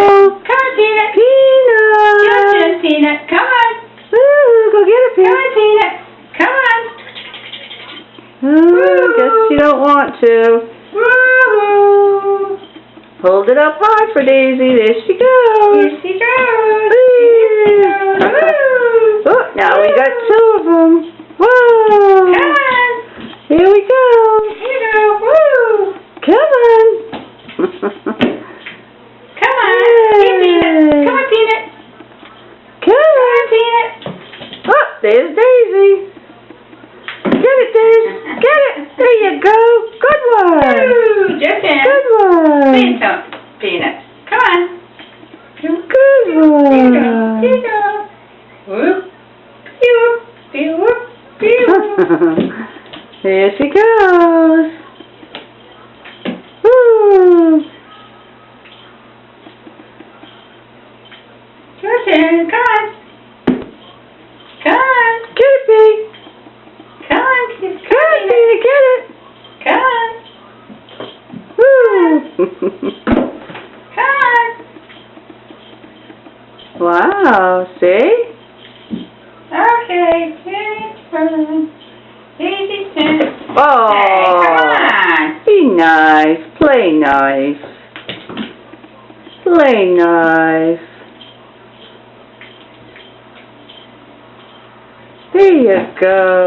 Come on, Peanut. Peanut. Good, Peanut. Come on. Ooh, go get it, Come Peanut. on, Peanut. Come on. Ooh, guess you don't want to. Woo-hoo. Hold it up high for Daisy. There she goes. Here she goes. Whee! Woo. Oh, now we got two of them. Whoa! Come on. Here we go. Here you go. Woo. Come on. Come on. Hey, Peanut. Come on, Peanut. Come Come on. on, Peanut. Oh, there's Daisy. Get it, Daisy. Get it. There you go. Good one. Woo. Just in. Good one. Peanut. Peanut. Come on. Good Here you go. one. Here you go. Whoop. Whoop. Whoop. Whoop. There she goes. Woo. Jordan, come on. Come on. Get it, Big. Come on. Come on, Peanut, get it. Come on. Woo. Come on. Wow, see? Okay. Easy step. Oh. Come on. Be nice. Play nice. Play nice. There you go.